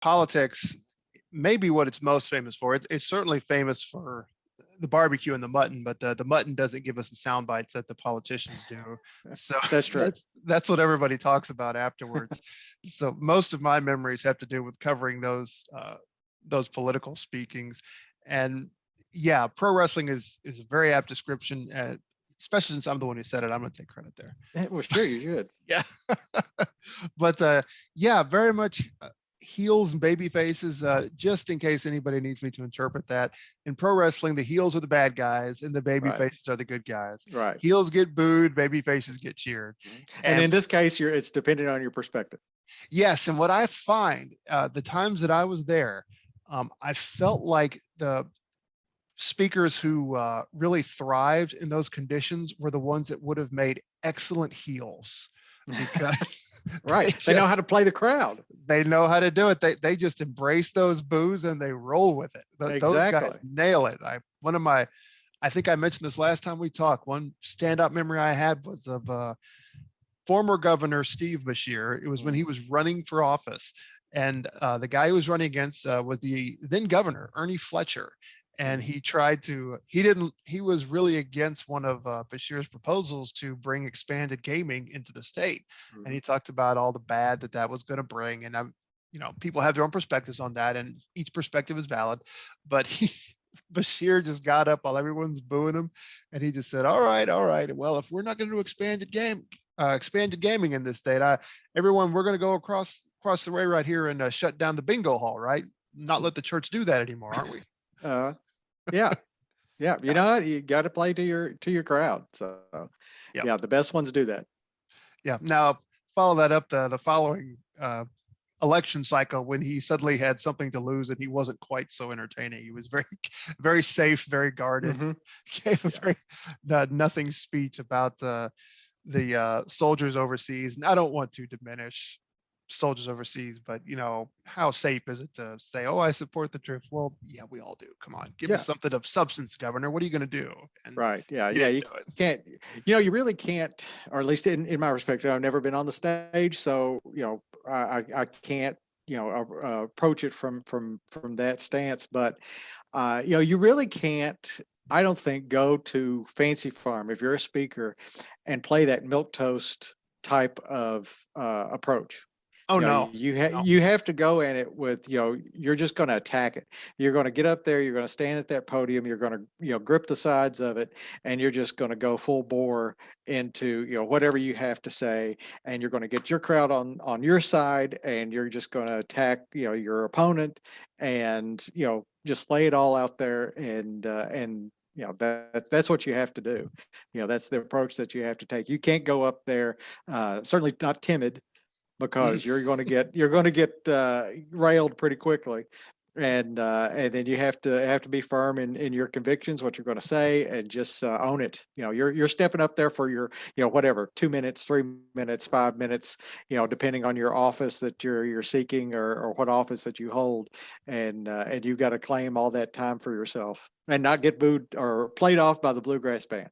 politics may be what it's most famous for. It's certainly famous for the barbecue and the mutton, but the mutton doesn't give us the sound bites that the politicians do. So That's true. that's what everybody talks about afterwards. So most of my memories have to do with covering those political speakings. And yeah, pro wrestling is a very apt description, especially since I'm the one who said it. I'm going to take credit there. Well, sure, you should. Yeah. But yeah, very much heels and baby faces, just in case anybody needs me to interpret that. In pro wrestling, the heels are the bad guys and the baby Right. faces are the good guys. Right. Heels get booed, baby faces get cheered. And in this case, it's dependent on your perspective. Yes. And what I find, the times that I was there, I felt like the speakers who really thrived in those conditions were the ones that would have made excellent heels, because Right. They know how to play the crowd. they know how to do it. They just embrace those boos and they roll with it. Those guys Exactly. nail it. I think I mentioned this last time we talked. One standout memory I had was of former Governor Steve Beshear. It was when he was running for office, and the guy who was running against was the then governor, Ernie Fletcher. And he was really against one of Beshear's proposals to bring expanded gaming into the state. And he talked about all the bad that was going to bring. And people have their own perspectives on that, and each perspective is valid. But Beshear just got up while everyone's booing him, and he just said, all right. Well, if we're not going to do expanded gaming in this state, everyone, we're going to go across the way right here and shut down the bingo hall, right? Not let the church do that anymore, aren't we? Yeah. You know what? You got to play to your crowd. So yeah, the best ones do that. Yeah. Now follow that up the following election cycle, when he suddenly had something to lose and he wasn't quite so entertaining. He was very, very safe, very guarded. Gave a very nothing speech about the soldiers overseas. And I don't want to diminish soldiers overseas, but how safe is it to say, oh, I support the troops? Well, yeah, we all do. Come on, give us something of substance, Governor. What are you going to do? And right. Yeah. You can't, you really can't, or at least in my perspective, I've never been on the stage. So, I can't, approach it from that stance, but, you really can't, I don't think, go to Fancy Farm if you're a speaker and play that milquetoast type of approach. Oh, no. You have to go in it with, you're just going to attack it. You're going to get up there, you're going to stand at that podium, you're going to, grip the sides of it, and you're just going to go full bore into, whatever you have to say, and you're going to get your crowd on your side, and you're just going to attack, your opponent, and, just lay it all out there, and that's what you have to do. That's the approach that you have to take. You can't go up there, certainly not timid, because you're going to get railed pretty quickly, and then you have to be firm in your convictions, what you're going to say, and just own it. You're stepping up there for your whatever, 2 minutes, 3 minutes, 5 minutes, depending on your office that you're seeking, or what office that you hold, and you've got to claim all that time for yourself and not get booed or played off by the bluegrass band.